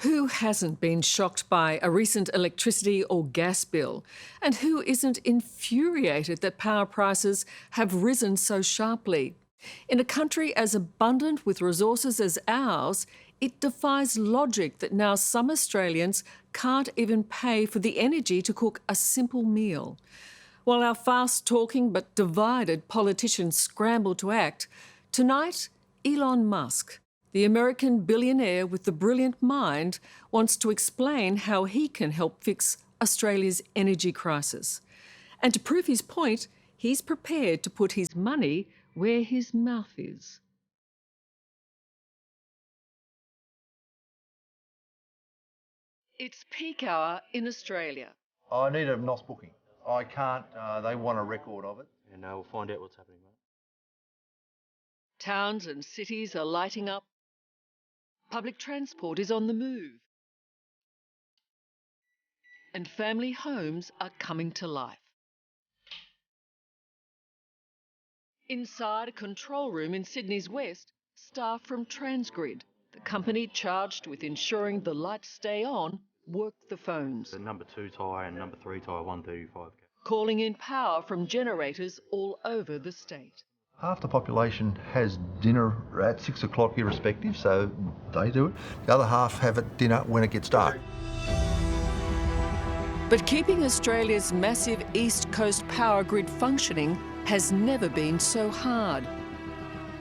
Who hasn't been shocked by a recent electricity or gas bill? And who isn't infuriated that power prices have risen so sharply? In a country as abundant with resources as ours, it defies logic that now some Australians can't even pay for the energy to cook a simple meal. While our fast-talking but divided politicians scramble to act, tonight, Elon Musk, the American billionaire with the brilliant mind, wants to explain how he can help fix Australia's energy crisis. And to prove his point, he's prepared to put his money where his mouth is. It's peak hour in Australia. I need a NOS booking. I can't, they want a record of it. And we'll find out what's happening, mate. Towns and cities are lighting up. Public transport is on the move. And family homes are coming to life. Inside a control room in Sydney's West, staff from Transgrid, the company charged with ensuring the lights stay on, work the phones. The number 2 tyre and number 3 tyre, 135. Calling in power from generators all over the state. Half the population has dinner at 6 o'clock irrespective, so they do it. The other half have it dinner when it gets dark. But keeping Australia's massive East Coast power grid functioning has never been so hard.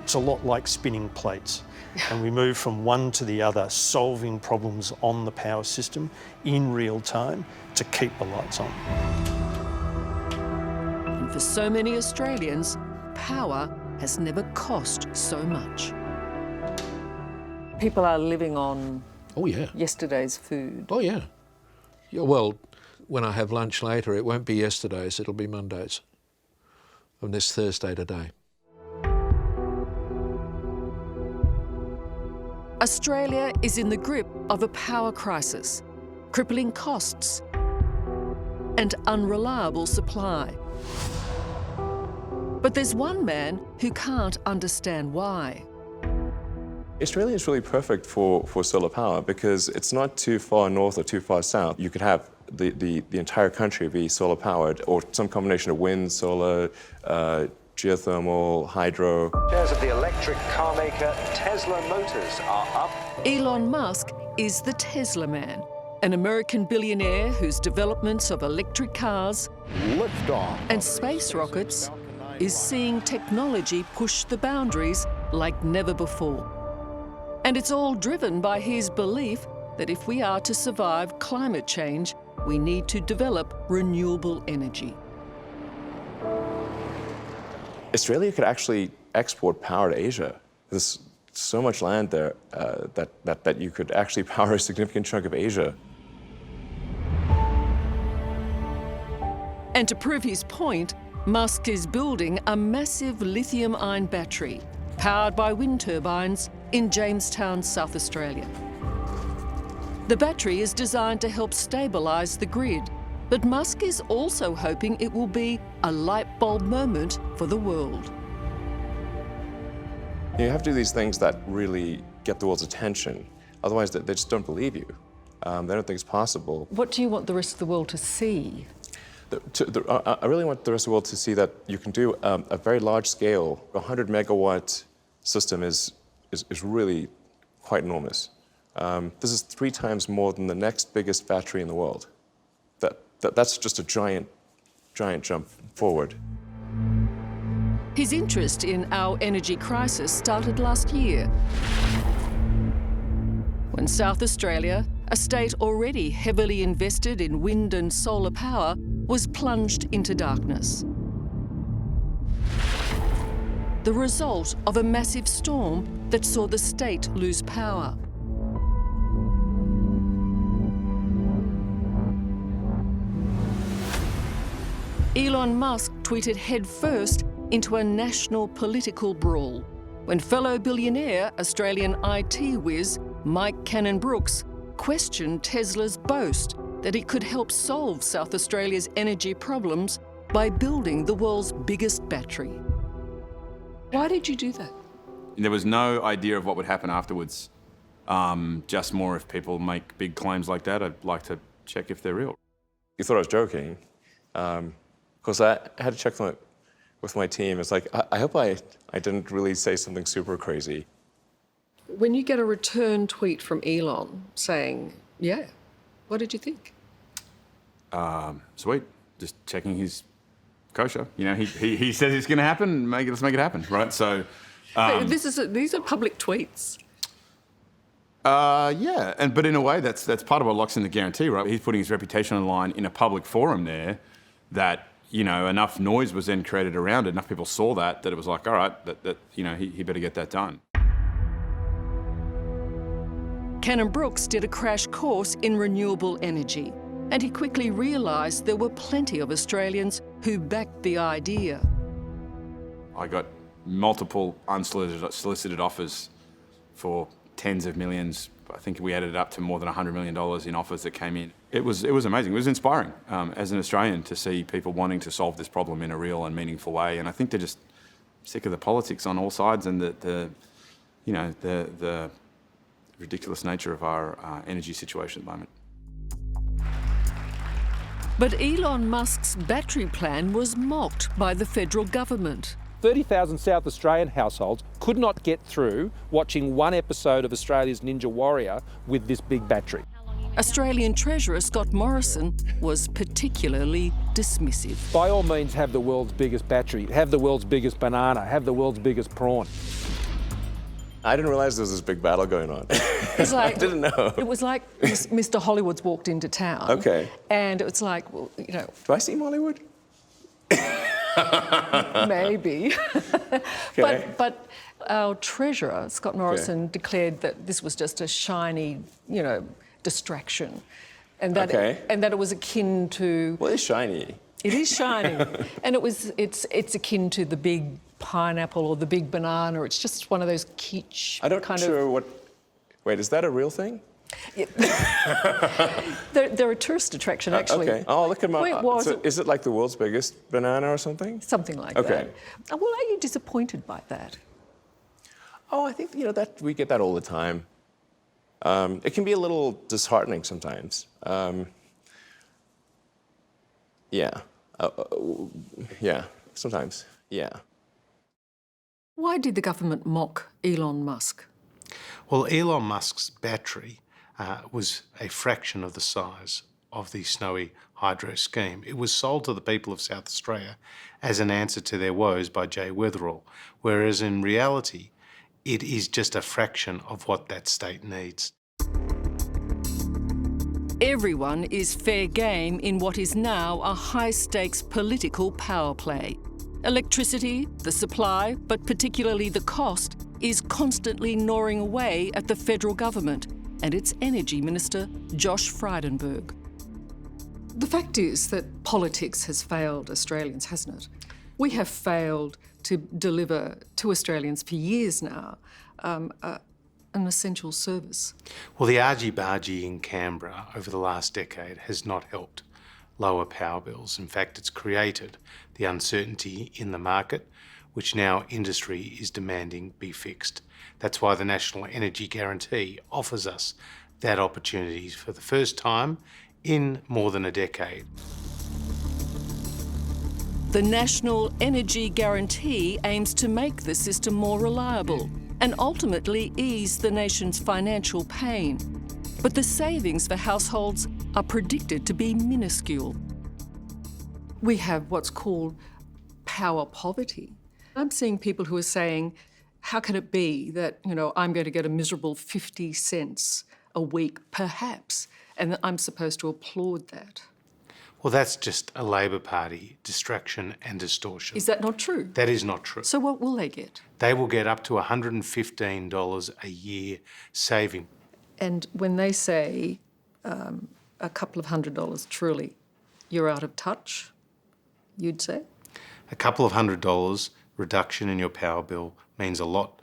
It's a lot like spinning plates, and we move from one to the other, solving problems on the power system in real time to keep the lights on. And for so many Australians, power has never cost so much. People are living on yesterday's food. Oh, yeah. Yeah. Well, when I have lunch later, it won't be yesterday's, it'll be Monday's. From this Thursday today. Australia is in the grip of a power crisis, crippling costs and unreliable supply. But there's one man who can't understand why. Australia is really perfect for solar power because it's not too far north or too far south. You could have the entire country be solar powered, or some combination of wind, solar, geothermal, hydro. Shares of the electric car maker Tesla Motors are up. Elon Musk is the Tesla man, an American billionaire whose developments of electric cars and space rockets is seeing technology push the boundaries like never before. And it's all driven by his belief that if we are to survive climate change, we need to develop renewable energy. Australia could actually export power to Asia. There's so much land there that you could actually power a significant chunk of Asia. And to prove his point, Musk is building a massive lithium-ion battery powered by wind turbines in Jamestown, South Australia. The battery is designed to help stabilise the grid, but Musk is also hoping it will be a light bulb moment for the world. You have to do these things that really get the world's attention. Otherwise, they just don't believe you. They don't think it's possible. What do you want the rest of the world to see? I really want the rest of the world to see that you can do a very large scale, 100 megawatt system is really quite enormous. This is 3 times more than the next biggest battery in the world. That's just a giant jump forward. His interest in our energy crisis started last year, when South Australia, a state already heavily invested in wind and solar power, was plunged into darkness. The result of a massive storm that saw the state lose power. Elon Musk tweeted headfirst into a national political brawl when fellow billionaire Australian IT whiz Mike Cannon-Brookes questioned Tesla's boast that it could help solve South Australia's energy problems by building the world's biggest battery. Why did you do that? There was no idea of what would happen afterwards. Just more if people make big claims like that, I'd like to check if they're real. You thought I was joking. Because I had to check with my team. It's like, I hope I didn't really say something super crazy. When you get a return tweet from Elon saying, yeah, what did you think? Sweet. Just checking his kosher. You know, he says it's going to happen. Let's make it happen, right? So, these are public tweets. yeah, but in a way, that's part of what locks in the guarantee, right? He's putting his reputation on the line in a public forum there. That, you know, enough noise was then created around it. Enough people saw that it was like, all right, that you know, he better get that done. Cannon Brooks did a crash course in renewable energy, and he quickly realised there were plenty of Australians who backed the idea. I got multiple unsolicited offers for tens of millions. I think we added it up to more than $100 million in offers that came in. It was amazing. It was inspiring as an Australian to see people wanting to solve this problem in a real and meaningful way. And I think they're just sick of the politics on all sides and the ridiculous nature of our energy situation at the moment. But Elon Musk's battery plan was mocked by the federal government. 30,000 South Australian households could not get through watching one episode of Australia's Ninja Warrior with this big battery. Australian Treasurer Scott Morrison was particularly dismissive. By all means, have the world's biggest battery, have the world's biggest banana, have the world's biggest prawn. I didn't realize there was this big battle going on. It's like, I didn't know. It was like Mr. Hollywood's walked into town. Okay. And it was like, well, you know. Do I seem Hollywood? Maybe. Okay. But our treasurer, Scott Morrison, declared that this was just a shiny, you know, distraction. And that, and that it was akin to... Well, it's shiny. It is shiny. And it's akin to the big pineapple or the big banana. It's just one of those kitsch I don't kind sure what... Wait, is that a real thing? Yeah. they're a tourist attraction, actually. Okay. Oh, look at my... So is it like the world's biggest banana or something? Something like that. Okay. Well, are you disappointed by that? Oh, I think, you know, that we get that all the time. It can be a little disheartening sometimes. Yeah. Yeah, sometimes. Yeah. Why did the government mock Elon Musk? Well, Elon Musk's battery was a fraction of the size of the Snowy Hydro scheme. It was sold to the people of South Australia as an answer to their woes by Jay Weatherall, whereas in reality, it is just a fraction of what that state needs. Everyone is fair game in what is now a high-stakes political power play. Electricity, the supply, but particularly the cost, is constantly gnawing away at the federal government and its Energy Minister, Josh Frydenberg. The fact is that politics has failed Australians, hasn't it? We have failed to deliver to Australians for years now an essential service. Well, the argy-bargy in Canberra over the last decade has not helped lower power bills. In fact, it's created the uncertainty in the market, which now industry is demanding be fixed. That's why the National Energy Guarantee offers us that opportunity for the first time in more than a decade. The National Energy Guarantee aims to make the system more reliable and ultimately ease the nation's financial pain. But the savings for households are predicted to be minuscule. We have what's called power poverty. I'm seeing people who are saying, how can it be that, you know, I'm going to get a miserable 50 cents a week, perhaps, and I'm supposed to applaud that? Well, that's just a Labor Party distraction and distortion. Is that not true? That is not true. So what will they get? They will get up to $115 a year saving. And when they say a couple of $100, truly, you're out of touch, you'd say? A couple of $100 reduction in your power bill means a lot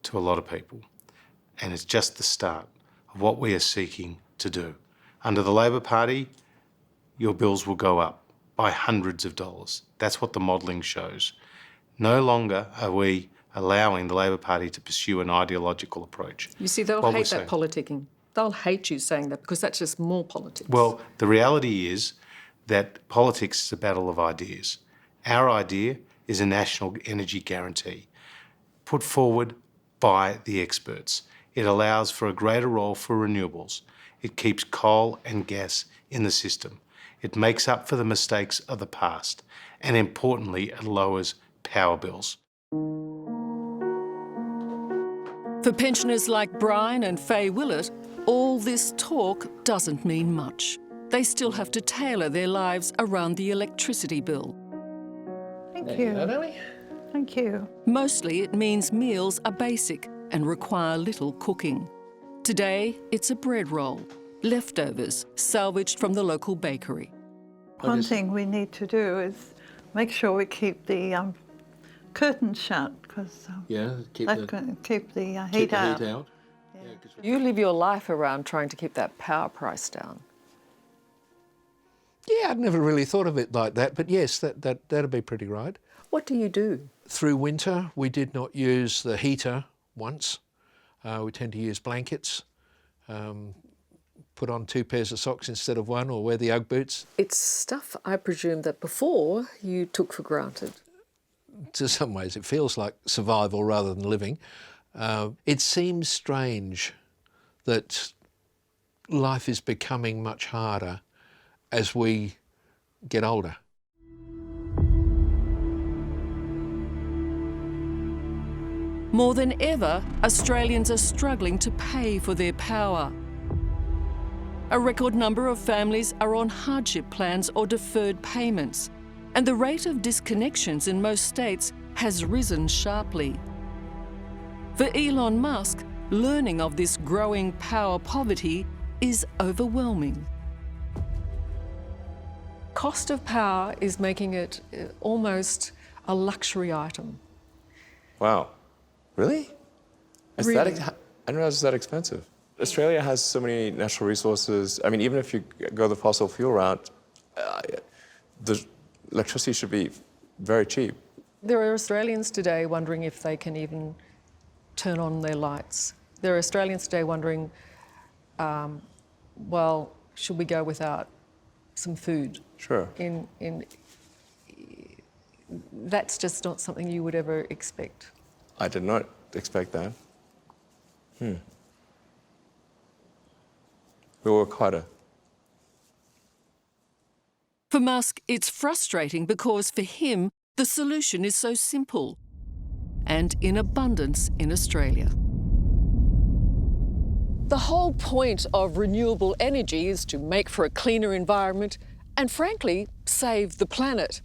to a lot of people. And it's just the start of what we are seeking to do. Under the Labor Party, your bills will go up by hundreds of dollars. That's what the modelling shows. No longer are we allowing the Labor Party to pursue an ideological approach. You see, they'll What we're hate that saying- politicking. They'll hate you saying that because that's just more politics. Well, the reality is that politics is a battle of ideas. Our idea is a national energy guarantee put forward by the experts. It allows for a greater role for renewables. It keeps coal and gas in the system. It makes up for the mistakes of the past. And importantly, it lowers power bills. For pensioners like Brian and Faye Willett, all this talk doesn't mean much. They still have to tailor their lives around the electricity bill. Thank you. Thank you. Mostly it means meals are basic and require little cooking. Today, it's a bread roll, leftovers salvaged from the local bakery. One thing we need to do is make sure we keep the curtains shut because that's going to keep the heat out. You live your life around trying to keep that power price down. Yeah, I'd never really thought of it like that, but yes, that'd be pretty right. What do you do? Through winter, we did not use the heater once. We tend to use blankets, put on 2 pairs of socks instead of 1, or wear the Ugg boots. It's stuff, I presume, that before you took for granted. To some ways, it feels like survival rather than living. It seems strange that life is becoming much harder as we get older. More than ever, Australians are struggling to pay for their power. A record number of families are on hardship plans or deferred payments, and the rate of disconnections in most states has risen sharply. For Elon Musk, learning of this growing power poverty is overwhelming. Cost of power is making it almost a luxury item. Wow. Really? Really? I didn't realize it's that expensive. Australia has so many natural resources. I mean, even if you go the fossil fuel route, the electricity should be very cheap. There are Australians today wondering if they can even turn on their lights. There are Australians today wondering, well, should we go without some food? Sure. That's just not something you would ever expect. I did not expect that. We'll work harder. For Musk, it's frustrating because for him, the solution is so simple and in abundance in Australia. The whole point of renewable energy is to make for a cleaner environment and, frankly, save the planet.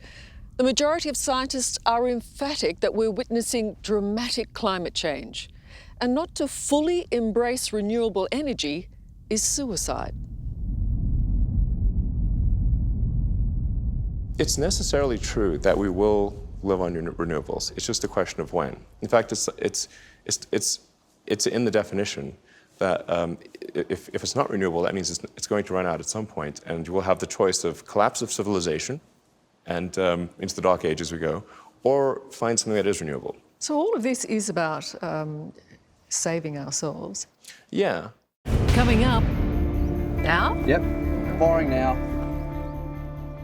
The majority of scientists are emphatic that we're witnessing dramatic climate change, and not to fully embrace renewable energy is suicide. It's necessarily true that we will live on renewables. It's just a question of when. In fact, it's in the definition that if it's not renewable, that means it's going to run out at some point, and you will have the choice of collapse of civilization and into the dark ages we go, or find something that is renewable. So all of this is about saving ourselves. Yeah. Coming up now, Yep, boring now.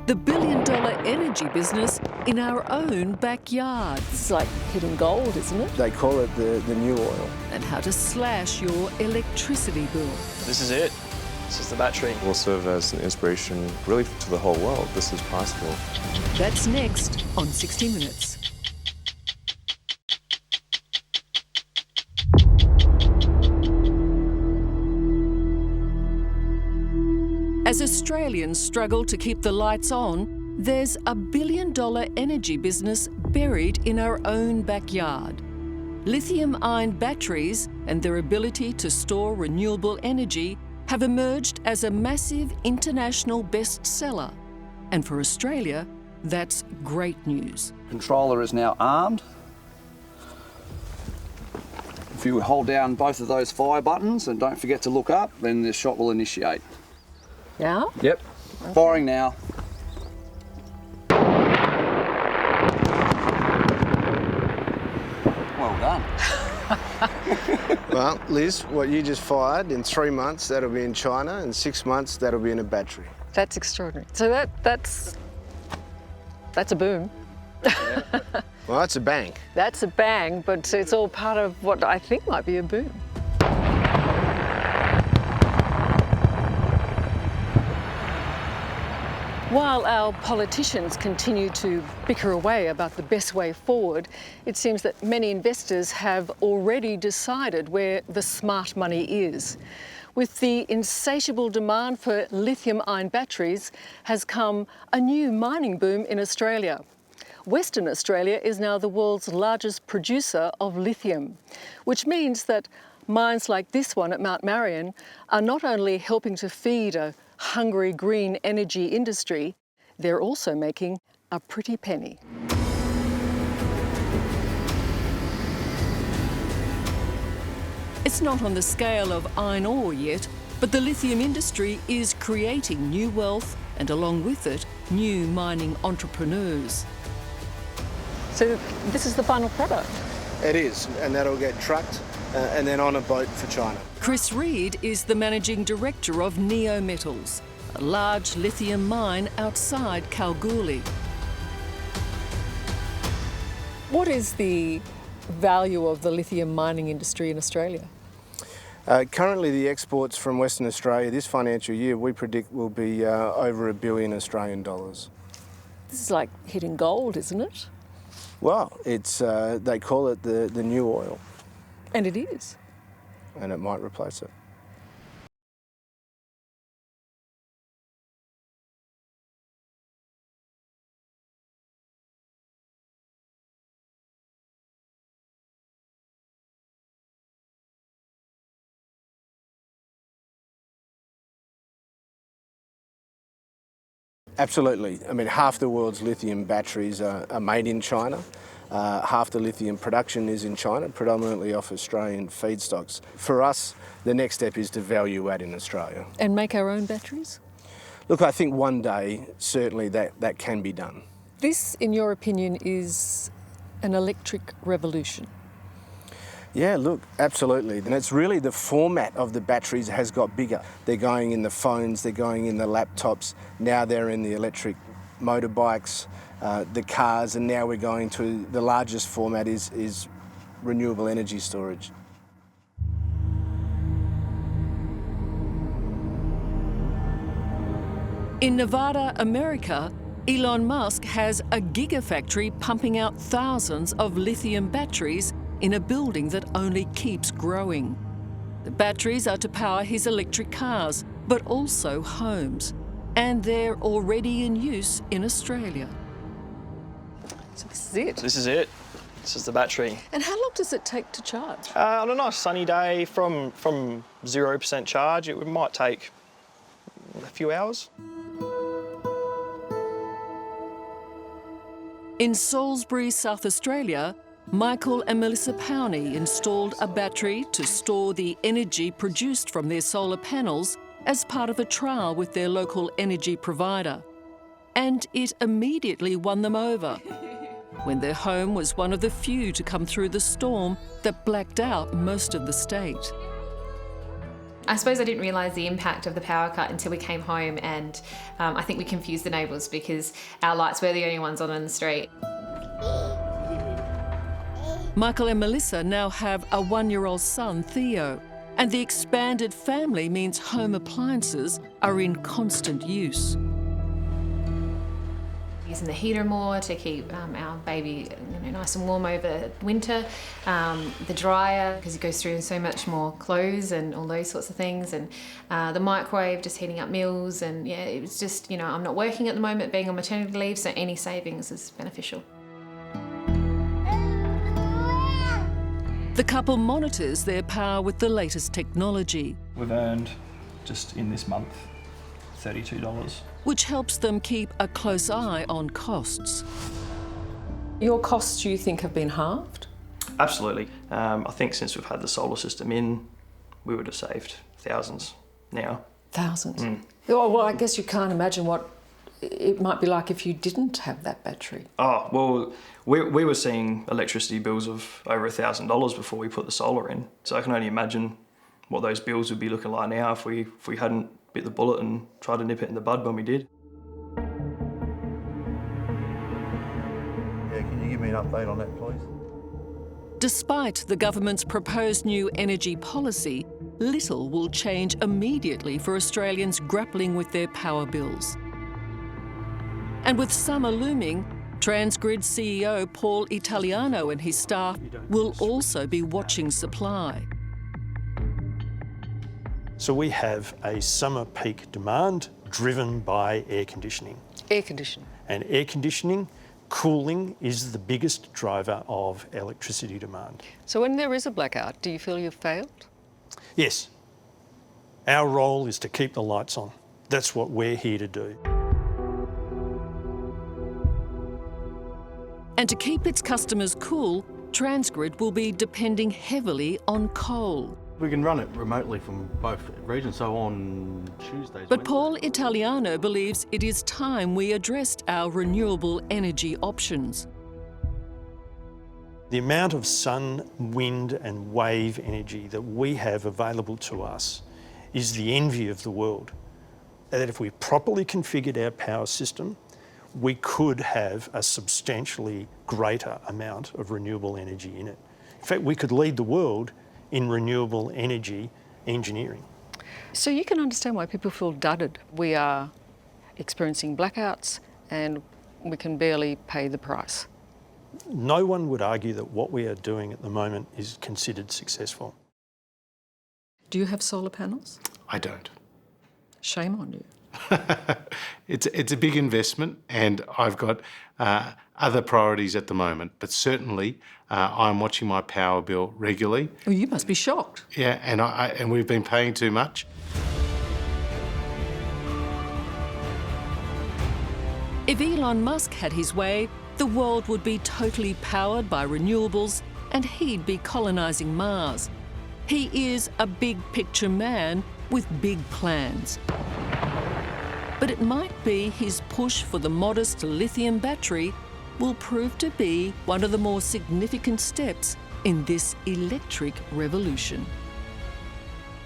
the billion-dollar energy business in our own backyard. It's like hitting gold, isn't it? They call it the new oil. And how to slash your electricity bill. This is it. This is the battery. Will serve as an inspiration really to the whole world. This is possible. That's next on 60 Minutes. As Australians struggle to keep the lights on, there's a billion-dollar energy business buried in our own backyard. Lithium-ion batteries and their ability to store renewable energy have emerged as a massive international bestseller. And for Australia, that's great news. Controller is now armed. If you hold down both of those fire buttons and don't forget to look up, then the shot will initiate. Now? Yep, okay. Firing now. Well Well, Liz, what you just fired, in 3 months that'll be in China, in 6 months that'll be in a battery. That's extraordinary. So that's a boom. Well, that's a bang. That's a bang, but it's all part of what I think might be a boom. While our politicians continue to bicker away about the best way forward, it seems that many investors have already decided where the smart money is. With the insatiable demand for lithium-ion batteries has come a new mining boom in Australia. Western Australia is now the world's largest producer of lithium, which means that mines like this one at Mount Marion are not only helping to feed a hungry green energy industry, they're also making a pretty penny. It's not on the scale of iron ore yet, but the lithium industry is creating new wealth and along with it, new mining entrepreneurs. So this is the final product? It is, and that'll get trucked and then on a boat for China. Chris Reed is the managing director of Neo Metals, a large lithium mine outside Kalgoorlie. What is the value of the lithium mining industry in Australia? Currently, the exports from Western Australia this financial year, we predict will be over $1 billion Australian dollars. This is like hitting gold, isn't it? Well, it's they call it the new oil. And it is. And it might replace it. Absolutely. I mean, half the world's lithium batteries are made in China. Half the lithium production is in China, predominantly off Australian feedstocks. For us, the next step is to value add in Australia. And make our own batteries? Look, I think one day, certainly that can be done. This, in your opinion, is an electric revolution? Yeah, look, absolutely. And it's really the format of the batteries has got bigger. They're going in the phones, they're going in the laptops, now they're in the electric motorbikes, the cars, and now we're going to the largest format is renewable energy storage. In Nevada, America, Elon Musk has a gigafactory pumping out thousands of lithium batteries in a building that only keeps growing. The batteries are to power his electric cars, but also homes. And they're already in use in Australia. So this is it? This is it. This is the battery. And how long does it take to charge? On a nice sunny day from 0% charge, it might take a few hours. In Salisbury, South Australia, Michael and Melissa Powney installed a battery to store the energy produced from their solar panels as part of a trial with their local energy provider. And it immediately won them over when their home was one of the few to come through the storm that blacked out most of the state. I suppose I didn't realise the impact of the power cut until we came home, and I think we confused the neighbours because our lights were the only ones on in the street. Michael and Melissa now have a 1-year-old son, Theo, and the expanded family means home appliances are in constant use. Using the heater more to keep our baby nice and warm over winter. The dryer, because it goes through so much more clothes and all those sorts of things. And the microwave, just heating up meals. And yeah, it was just, I'm not working at the moment, being on maternity leave, so any savings is beneficial. The couple monitors their power with the latest technology. We've earned, just in this month, $32. Which helps them keep a close eye on costs. Your costs, you think, have been halved? Absolutely. I think since we've had the solar system in, we would have saved thousands now. Thousands? Well, I guess you can't imagine what it might be like if you didn't have that battery? Oh, well, we were seeing electricity bills of over $1,000 before we put the solar in. So I can only imagine what those bills would be looking like now if we hadn't bit the bullet and tried to nip it in the bud when we did. Yeah, can you give me an update on that, please? Despite the government's proposed new energy policy, little will change immediately for Australians grappling with their power bills. And with summer looming, Transgrid CEO Paul Italiano and his staff will also be watching supply. So we have a summer peak demand driven by air conditioning. Air conditioning. And air conditioning, cooling is the biggest driver of electricity demand. So when there is a blackout, do you feel you've failed? Yes. Our role is to keep the lights on. That's what we're here to do. And to keep its customers cool, Transgrid will be depending heavily on coal. We can run it remotely from both regions, so on Tuesdays. But Paul Italiano believes it is time we addressed our renewable energy options. The amount of sun, wind and wave energy that we have available to us is the envy of the world. That if we properly configured our power system, we could have a substantially greater amount of renewable energy in it. In fact, we could lead the world in renewable energy engineering. So you can understand why people feel dudded. We are experiencing blackouts and we can barely pay the price. No one would argue that what we are doing at the moment is considered successful. Do you have solar panels? I don't. Shame on you. It's a big investment and I've got other priorities at the moment, but certainly I'm watching my power bill regularly. Oh, you must be shocked. Yeah, and we've been paying too much. If Elon Musk had his way, the world would be totally powered by renewables and he'd be colonising Mars. He is a big picture man with big plans. But it might be his push for the modest lithium battery will prove to be one of the more significant steps in this electric revolution.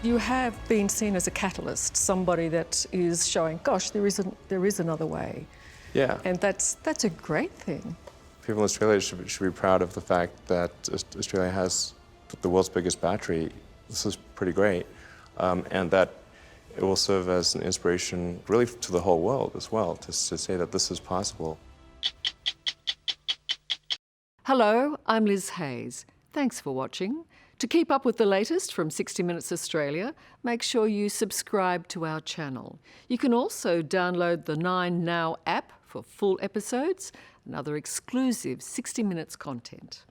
You have been seen as a catalyst, somebody that is showing, gosh, there is another way. Yeah. And that's a great thing. People in Australia should be proud of the fact that Australia has the world's biggest battery. This is pretty great. And that it will serve as an inspiration really to the whole world as well, to say that this is possible. Hello, I'm Liz Hayes. Thanks for watching. To keep up with the latest from 60 Minutes Australia, make sure you subscribe to our channel. You can also download the 9 Now app for full episodes and other exclusive 60 Minutes content.